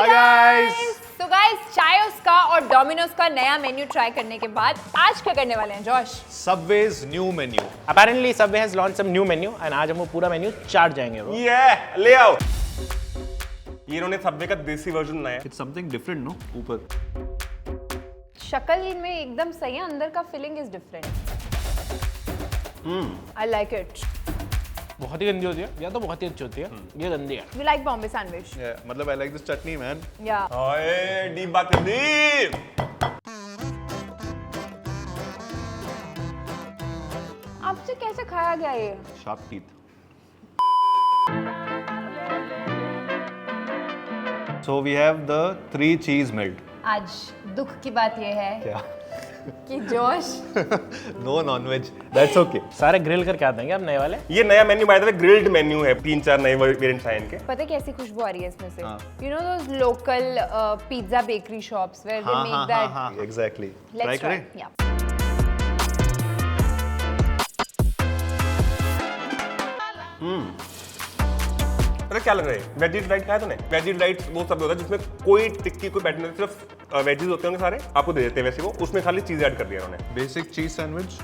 Hi guys! तो guys Chaayos का और डोमिनोज का नया मेन्यू ट्राई करने के बाद आज क्या करने वाले हैं जोश? Subway's new menu. Apparently Subway has launched some new menu and आज हम वो पूरा मेन्यू चाट जाएंगे bro. ले आओ। ये इन्होंने सबवे का देसी वर्जन बनाया है। It's something different, no? ऊपर. शक्ल में एकदम सही है, अंदर का feeling is different. I like it. बहुत ही गंदी होती है या तो बहुत ही अच्छी होती है, ये गंदी है। You like Bombay sandwich? Yeah, मतलब I like this chutney, man. या ओए डीप बात है डीप। आपसे कैसे खाया गया ये? Sharp teeth. So we have the 3 cheese melt. आज दुख की बात ये है क्या? कि जोश No non-veg. That's okay. सारे ग्रिल करके आते हैं क्या आप नए वाले? ये नया menu by the way grilled menu है। 3-4 नए वेरिएंट्स आए इनके। पता है कैसी खुशबू आ रही है इसमें से? हाँ। You know those local pizza bakery shops where they make that. Exactly. Try let's try. करें? या पता क्या लग रहा है? वेजी डिलाइट खाया तूने? वेजी डिलाइट वो सब होता है जिसमें कोई टिक्की कोई बैटर नहीं, सिर्फ वेजीज होते होंगे सारे, आपको दे देते हैं वैसे वो, उसमें खाली चीज ऐड कर दिया उन्होंने। Basic cheese sandwich.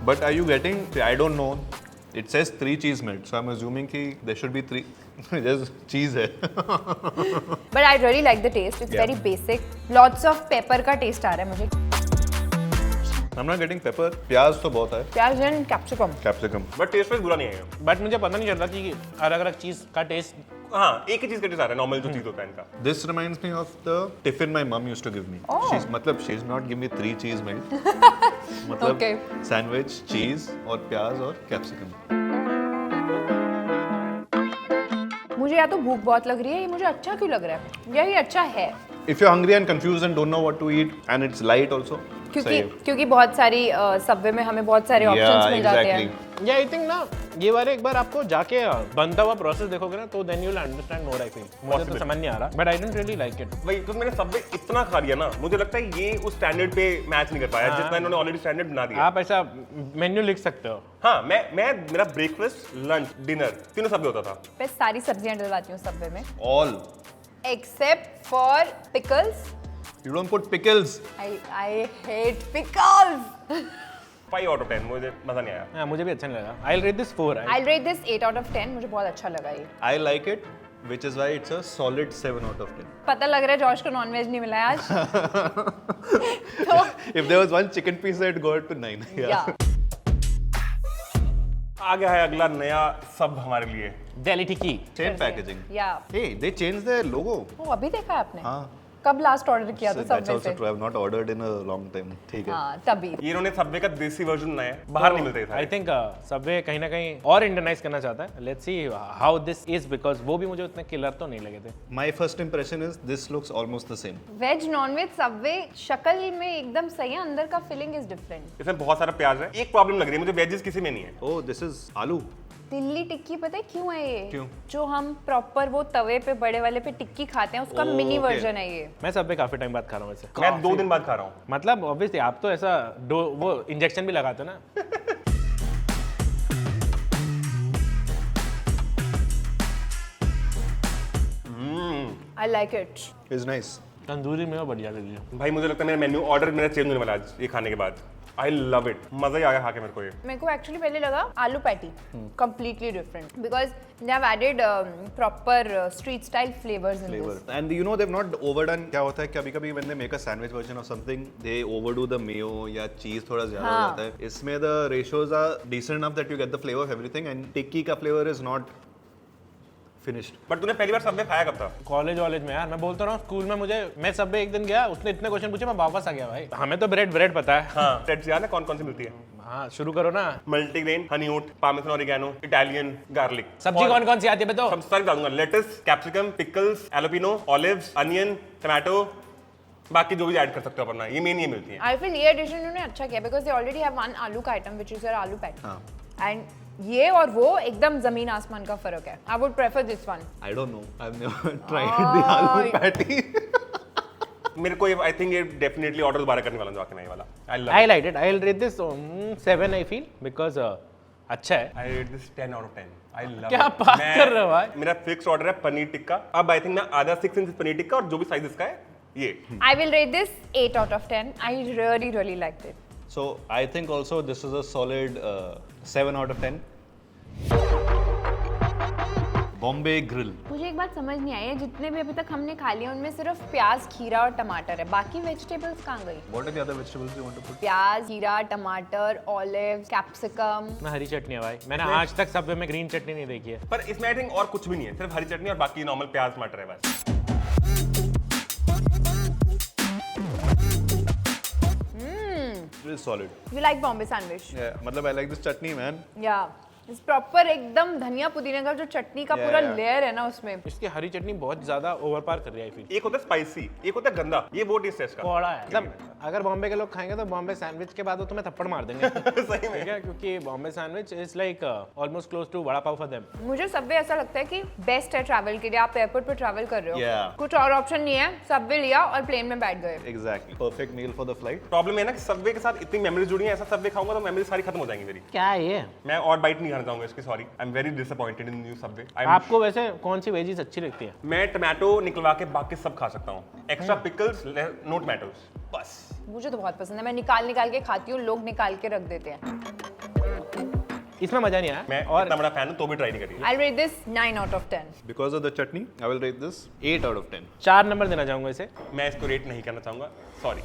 But are you getting? I don't know. It says 3 cheese melt, so I'm assuming कि there should be 3. There's cheese है. But I really like the taste, it's Yeah. Very basic. Lots of pepper का taste आ रहा है मुझे। I'm not getting pepper. प्याज तो बहुत है. प्याज and capsicum. Capsicum. But taste wise बुरा नहीं है। बट मुझे पता नहीं चल रहा कि अलग अलग चीज का टेस्ट। हाँ, एक ही चीज का टेस्ट आ रहा है, नॉर्मल जो चीज होता है इनका। This reminds me of the tiffin my mum used to give me. Oh. She's not give me 3 cheese melt. मतलब Okay. sandwich, cheese और प्याज और capsicum. मुझे या तो भूख बहुत लग रही है, ये मुझे अच्छा क्यों लग रहा है? यही अच्छा है If you're hungry and confused and don't know what to eat and it's light also. क्योंकि बहुत सारी सबवे में हमें बहुत सारे ऑप्शंस मिल जाते हैं। या आई थिंक ना ये वाले एक बार आपको जाके बनता हुआ प्रोसेस देखोगे ना तो then you will understand more I think. मुझे तो समझ नहीं आ रहा but I don't really like it. भाई तो मैंने सबवे इतना खा लिया ना, मुझे लगता है ये उस स्टैंडर्ड पे मैच नहीं कर पाया जितना इन्होंने ऑलरेडी स्टैंडर्ड बना दिया। आप ऐसा मेन्यू लिख सकते हो। हाँ, मैं मेरा ब्रेकफास्ट, लंच, डिनर तीनों सबवे होता था। मैं सारी सब्जियां डलवाती हूँ सबवे में All. Except for pickles. You don't put pickles. I hate pickles. 5 out of 10 मुझे मजा नहीं आया। हाँ मुझे भी अच्छा नहीं लगा। आई rate this 4। I rate this 8 out of 10। मुझे बहुत अच्छा लगा ये। I like it, which is why it's a solid 7 out of 10. पता लग रहा है जॉश को नॉनवेज नहीं मिला है आज। तो If there was one chicken piece, I'd go to 9. या आ गया है अगला नया सब हमारे लिए। दिल्ली टिक्की। Same packaging. या Hey, they changed their logo. वो अभी देखा है आपने? हाँ. कब लास्ट ऑर्डर किया था So that's सबवे also से? true. I've not ordered in a long time. ठीक है. हाँ तभी। ये इन्होंने सबवे का देसी वर्जन बनाया है, बाहर नहीं मिलते आई थे। थिंक सबवे कहीं ना कहीं और इंडियनाइज करना चाहता है। Let's see how this is because वो भी मुझे उतने किलर तो नहीं लगे थे। My first impression is this looks almost the same. Veg nonveg Subway शक्ल में एकदम सही है, अंदर का फीलिंग इज डिफरेंट। इसमें बहुत सारा प्याज है। एक प्रॉब्लम लग रही है मुझे, वेजेस किसी में नहीं है। Oh, this is aloo. Delhi टिक्की पता है क्यों है ये? क्यों? जो हम प्रॉपर वो तवे पे बड़े वाले पे टिक्की खाते हैं उसका Oh, मिनी okay. वर्जन है ये। मैं सबवे काफी टाइम बाद खा रहा हूँ वैसे। मैं 2 दिन बाद खा रहा हूँ। मतलब ऑब्वियसली आप तो ऐसा वो इंजेक्शन भी लगाते हो ना। I like it. Is nice. Tandoori में वो बढ़िया दे दिया। भाई मुझे लगता है मेरा मेन्यू ऑर्डर मेरा चेंज होने वाला है आज ये खाने के बाद। आई लव इट, मजा ही आ गया खा के मेरे को ये। मेरे को एक्चुअली पहले लगा आलू patty completely different because they have added proper street style flavors in Flavor. this. And you know they've not overdone. क्या होता है कभी-कभी when they make a sandwich version of something, they overdo the mayo या cheese थोड़ा ज़्यादा हो हाँ. जाता है. इसमें the ratios are decent enough that you get the flavor of everything and टिक्की का flavor is not finished. But तूने पहली बार सबवे खाया कब था? कॉलेज वॉलेज में यार मैं बोलता रहा हूँ स्कूल में मुझे मैं सबवे एक दिन गया उसने इतने क्वेश्चन पूछे मैं वापस आ गया भाई। हमें तो ब्रेड पता है। हाँ, ब्रेड्स याद है कौन कौन सी मिलती है? हाँ शुरू करो ना। मल्टीग्रेन, हनी ओट, पार्मेसन ऑरिगेनो, इटालियन, गार्लिक। सब्जी कौन कौन सी आती है बताओ? सब सारी डालूंगा। Lettuce, capsicum, pickles, jalapeno, olives, onion, tomato, बाकी जो भी ऐड कर सकते हो अपना, ये मेन ये मिलती है। I feel ये एडिशन उन्होंने अच्छा किया because they already have one आलू का आइटम which is your आलू पैटी। हाँ. And ये और वो एकदम जमीन आसमान का फर्क है। I would prefer this one. I don't know. I've never tried the aloo patty. मेरे को आई थिंक ये डेफिनेटली ऑर्डर दोबारा करने वाला हूँ जाके मैं ये वाला। I love I liked it. I'll rate this 7 I feel because अच्छा है। I rate this 10 out of 10. I love क्या it. बात कर रहे हो भाई? मेरा फिक्स ऑर्डर है पनीर टिक्का। अब आई थिंक मैं आधा 6 इंच पनीर टिक्का और जो भी साइज इसका है ये। I will rate this 8 out of 10. I really liked it. So I think also this is a solid 7 out of 10. Bombay Grill. मुझे एक बात समझ नहीं आई है, जितने भी अभी तक हमने खा लिए उनमें सिर्फ प्याज, खीरा और टमाटर है, बाकी वेजिटेबल्स कहाँ गई? What are the other vegetables you want to put? प्याज, खीरा, टमाटर, ऑलिव, कैप्सिकम। ना हरी चटनी है भाई, मैंने आज तक सबवे में ग्रीन चटनी नहीं देखी है। पर इसमें आई थिंक और कुछ भी नहीं है, सिर्फ हरी चटनी और बाकी नॉर्मल प्याज टमाटर है बस। It is solid. You like Bombay sandwich? Yeah, मतलब I like this chutney, man. Yeah. इस प्रॉपर एकदम धनिया पुदीने का जो चटनी का पूरा yeah. लेयर है ना उसमें। इसकी हरी चटनी बहुत ज्यादा ओवरपावर कर रही है। I feel। एक होता है स्पाइसी, एक होता है गंदा, ये वो टेस्ट है इसका। कौड़ा है, मतलब अगर बॉम्बे के लोग खाएंगे तो बॉम्बे सैंडविच के बाद वो तुम्हें थप्पड़ मार देंगे। सही में। ठीक है, क्योंकि Bombay sandwich is like almost close to vada pav for them. मुझे सबवे ऐसा लगता है कि बेस्ट है ट्रैवल के लिए। आप एयरपोर्ट पे ट्रैवल कर रहे हो, Yeah. कुछ और ऑप्शन नहीं है, सबवे लिया और प्लेन में बैठ गए। Exactly. Perfect meal for the flight. Problem है ना कि सबवे के साथ इतनी मेमोरीज जुड़ी हैं, ऐसा सबवे खाऊंगा तो मेमोरीज सारी खत्म हो जाएंगी मेरी। क्या है ये? मैं और बाइट नहीं खाना चाहूंगा इसकी, sorry. I am very disappointed in new Subway. आपको वैसे कौन सी वेजीज अच्छी लगती है? मैं टमाटो निकलवा के बाकी सब खा सकता हूँ। एक्स्ट्रा पिकल्स, नो टमाटोस, बस। मुझे तो बहुत पसंद है, मैं निकाल के खाती हूँ, लोग निकाल के रख देते हैं। इसमें मजा नहीं आया। मैं और इतना बड़ा फैन हूँ तो भी ट्राई नहीं करी। I'll rate this 9 out of 10. Because of the chutney, I will rate this 8 out of 10. 4 number देना चाहूंगा इसे। मैं इसको रेट नहीं करना चाहूंगा, सॉरी।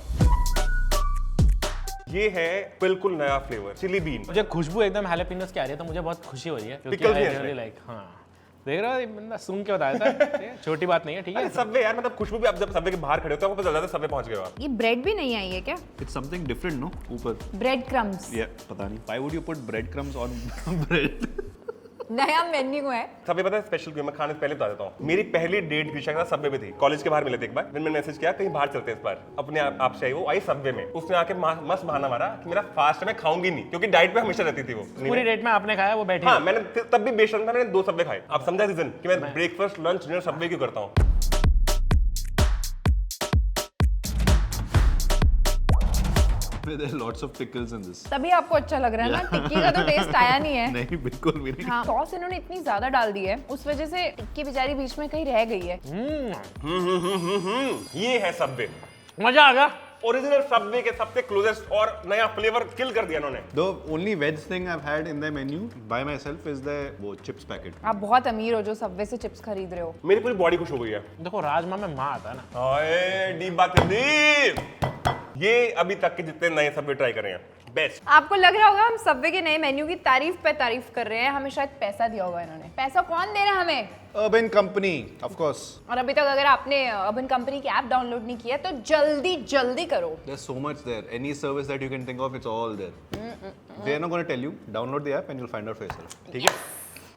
ये है बिल्कुल नया फ्लेवर, चिली बीन। मुझे खुशबू एकदम हैलेपिनोस की आ रही है, तो मुझे बहुत खुशी हो रही है क्योंकि Pickles भी I हैं इसमें। really like, हाँ देख रहा हो, ये बंदा सूंघ के बताया था। ठीक है, छोटी बात नहीं है। ठीक है, अरे सबवे यार, मतलब खुशबू भी आप जब सबवे के बाहर खड़े होते हो आपको पता चलता है सबवे पहुंच गए हो आप। ये ब्रेड भी नहीं आई है क्या? It's something different, no? ऊपर. Bread crumbs. Yeah, पता नहीं. Why would you put breadcrumbs on bread? नया मेन्यू है। सबवे पता है स्पेशल क्यों? मैं खाने से पहले बता देता हूँ। मेरी पहली डेट भी शायद सबवे में थी, कॉलेज के बाहर मिले थे एक बार। फिर मैंने मैसेज किया कहीं बाहर चलते हैं इस बार, अपने आप से आई, वो आई सबवे में। उसने आके मस्त बहाना मारा कि मेरा फास्ट है, मैं खाऊंगी नहीं, क्योंकि डाइट पे हमेशा रहती थी वो। पूरी रेट में आपने खाया, वो बैठी हाँ, है। मैंने तब भी बेशर्म था, मैंने 2 सबवे खाए। आप समझा रीजन कि मैं ब्रेकफास्ट लंच डिनर सबवे क्यों करता हूँ? There are lots of pickles in this. तभी आपको अच्छा लग रहा है ना, टिक्की का तो टेस्ट आया नहीं है। नहीं, बिल्कुल भी नहीं. हाँ, सॉस इन्होंने इतनी ज्यादा डाल दी है, उस वजह से टिक्की बेचारी बीच में कहीं रह गई है। ये है सबवे, मजा आ गया। ओरिजिनल सबवे के सबसे क्लोजेस्ट, और नया फ्लेवर किल कर दिया इन्होंने। The only veg thing I've had in the menu by myself is the वो chips packet. आप बहुत अमीर हो जो सबवे से चिप्स खरीद रहे हो। मेरी पूरी बॉडी खुश हो गई है। देखो राजमा में माँ आता है ना। हाय डीप बात है, डीप। ये अभी तक के जितने नए सबवे ट्राई करे हैं, बेस्ट। आपको लग रहा होगा हम सबवे के नए मेन्यू की तारीफ पे तारीफ कर रहे हैं, हमें शायद पैसा दिया होगा इन्होंने। पैसा कौन दे रहा है हमें? Urban Company, of course. और अभी तक अगर आपने अर्बन कंपनी की ऐप डाउनलोड नहीं किया तो जल्दी करो। There's so much there. Any service that you can think of, it's all there. They are not going to tell you. Download the app and you'll find out for yourself. ठीक है,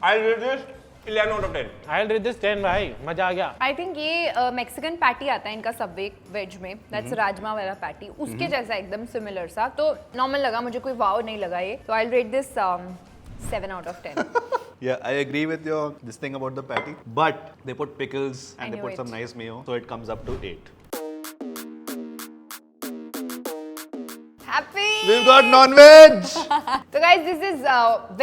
आई rate this 11 out of 10. I'll rate this 10 भाई, मजा आ गया। आई think ये Mexican patty आता है इनका Subway veg में, दैट्स राजमा वाला पैटी, उसके जैसा एकदम सिमिलर सा, तो नॉर्मल लगा मुझे, कोई वाव नहीं लगा ये। तो आई rate this 7 out of 10. Yeah, I agree with your this thing about the patty, but they put pickles I and they knew put it. some nice mayo, so it comes up to 8. Happy! We've got non-veg, तो guys, this is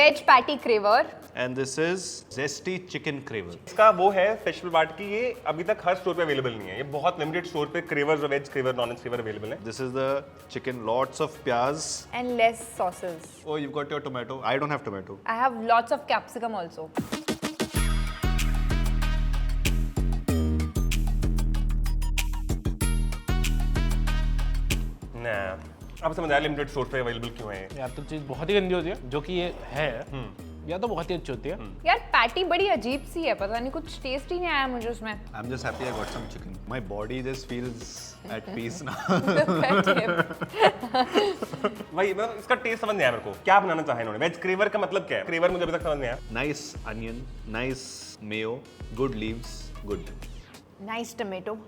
veg patty craver. and this is zesty chicken craver. इसका वो है special part की, ये अभी तक हर store पे available नहीं है, ये बहुत लिमिटेड स्टोर पे क्रेवर, वेज क्रेवर, नॉन वेज क्रेवर अवेलेबल है। This is the chicken, lots of pyaz. And less sauces. Oh, you've got your tomato. I don't have tomato. I have lots of capsicum also. ना, अब समझ आया limited store पे available क्यों है। यार तो चीज बहुत ही गंदी होती है, जो कि ये है, या तो बहुत ही अच्छी होती है। यार पैटी बड़ी अजीब सी है, पता नहीं कुछ टेस्ट ही नहीं आया मुझे उसमें। I'm just happy I got some chicken. My body just feels at peace now. भाई मतलब इसका टेस्ट समझ नहीं आया मेरे को, क्या बनाना चाहे इन्होंने। वेज क्रेवर का मतलब क्या है? क्रेवर मुझे अभी तक समझ नहीं आया। Nice onion, nice mayo, good leaves, good. Nice tomato.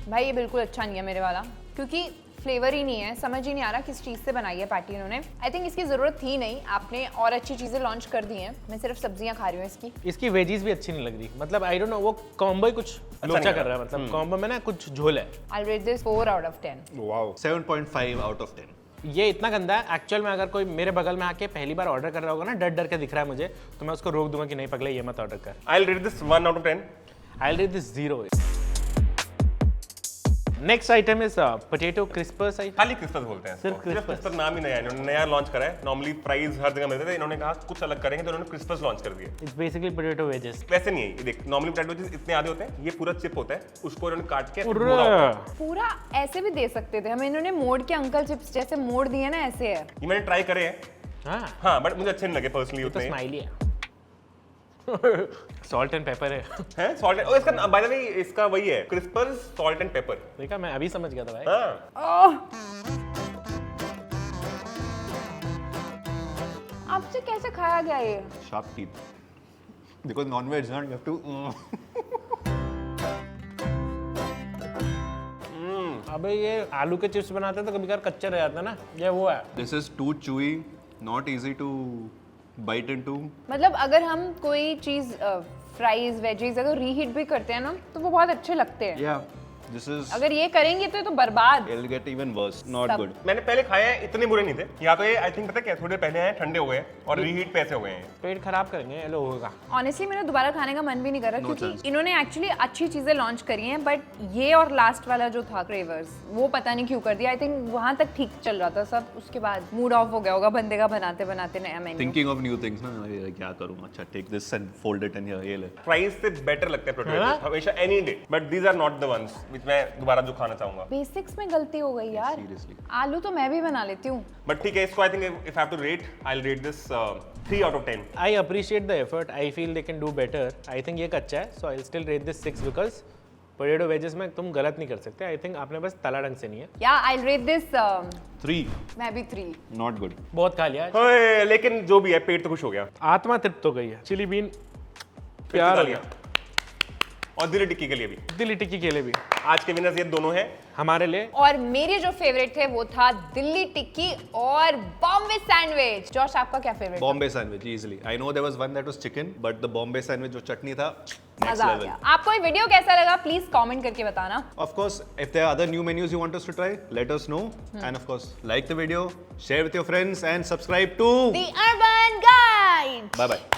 भाई ये बिल्कुल अच्छा नहीं है मेरे वाला, क्योंकि फ्लेवर ही नहीं है, समझ ही नहीं आ रहा किस चीज़ से बनाई है पैटी इन्होंने। आई थिंक इसकी ज़रूरत थी नहीं, आपने और अच्छी चीज़ें लॉन्च कर दी हैं, मैं सिर्फ सब्जियां खा रही हूँ इसकी। इसकी वेजीज भी अच्छी नहीं लग रही, मतलब आई डोंट नो, वो कॉम्बो ही कुछ लोचा नहीं कर रहा है, मतलब कॉम्बो में ना कुछ झोल है। I'll rate this 4 out of 10. Wow. 7.5 out of 10. ये इतना गंदा है एक्चुअल में। अगर कोई मेरे बगल में आके पहली बार ऑर्डर कर रहा होगा ना, डर डर के दिख रहा है मुझे, तो मैं उसको रोक दूंगा कि नहीं पगले ये मत ऑर्डर कर। I'll rate this 1 out of 10. I'll rate this 0. Next item is potato crispers. खाली क्रिस्पर्स बोलते हैं सिर्फ इसको। क्रिस्पर्स। क्रिस्पर्स नाम ही नया है, इन्होंने नया लॉन्च करा है। नॉर्मली फ्राइज हर जगह मिलते थे, इन्होंने कहा कुछ अलग करेंगे तो इन्होंने क्रिस्पर्स लॉन्च कर दिए। It's basically potato wages. वैसे नहीं है ये, देख नॉर्मली पोटैटो वेजेस इतने आधे होते हैं, ये पूरा चिप होता है, उसको इन्होंने काट के मोड़ा होता है। पूरा ऐसे भी दे सकते थे हमें, इन्होंने मोड़ के अंकल चिप्स जैसे मोड़ दिए ना, ऐसे है। ये मैंने ट्राई करे हैं, हाँ, हाँ, बट मुझे अच्छे नहीं लगे पर्सनली तो उतने। स्माइली है। सॉल्ट एंड पेपर है। हैं सॉल्ट एंड, इसका बाय द वे इसका वही है, क्रिस्पर्स सॉल्ट एंड पेपर। देखा, मैं अभी समझ गया था भाई। हाँ, आपसे कैसे खाया गया ये? Sharp teeth. Because non-veg, you have to. अबे ये आलू के चिप्स बनाते हैं तो कभी कभार कच्चा रह जाता है ना, ये वो है। This is too chewy, not easy to bite into. मतलब अगर हम कोई चीज फ्राइज वेजीज अगर रीहीट भी करते हैं ना, तो वो बहुत अच्छे लगते हैं। Yeah, this is. अगर ये करेंगे तो बर्बाद। It'll get even worse. Not सब। good. मैंने पहले खाए हैं, इतने बुरे नहीं थे। या तो ये आई थिंक पता क्या, थोड़े पहले आए ठंडे हो गए और रीहीट पे ऐसे हो गए हैं। पेट खराब करेंगे ये लोगों का। ऑनेस्टली मेरा दोबारा खाने का मन भी नहीं कर रहा, No क्योंकि chance. इन्होंने एक्चुअली अच्छी चीजें लॉन्च करी हैं, बट ये और लास्ट वाला जो था क्रेवर्स, वो पता नहीं क्यों कर दिया। आई थिंक वहां तक ठीक चल रहा था सब, उसके बाद मूड ऑफ हो गया होगा बंदे का बनाते बनाते नया menu. Thinking of new things, ना ये क्या करूँ? अच्छा, take this and fold it and here, ये ले. फ्राइज से बेटर लगते हैं है पोटैटो ना? वेजेस हमेशा, any day, but these are not the ones which मैं दोबारा जो खाना चाहूंगा। बेसिक्स में गलती हो गई यार। Seriously. आलू तो मैं भी बना लेती हूँ। बट ठीक है, इसको I think if I have to rate, I will rate this 3 out of 10. I appreciate the effort, I feel they can do better. I think ये कच्चा है, so I still rate this 6 because potato wedges में तुम गलत नहीं कर सकते। I think आपने बस तला ढंग से नहीं है। या आई रेट दिस 3. मैं भी 3। Not good. बहुत खा लिया, ओए, लेकिन जो भी है पेट तो खुश हो गया। आत्मा तृप्त हो गई है। चिली बीन फिर प्यार खा हो लिया। गया। और दिल्ली टिक्की के लिए भी। दिल्ली टिक्की के लिए भी आज के विनर्स ये दोनों हैं। हमारे लिए और मेरे जो फेवरेट थे वो था दिल्ली टिक्की और बॉम्बे सैंडविच। जॉश, आपका क्या favourite? Bombay sandwich easily. I know there was one that was chicken, but the Bombay sandwich जो चटनी था, next मजा आ level. गया। आपको ये वीडियो कैसा लगा प्लीज कमेंट करके बताना। Of course, if there are other new menus you want us to try, let us know. And of course, like the video, share with your friends, and subscribe to. The Urban Guide। Bye bye.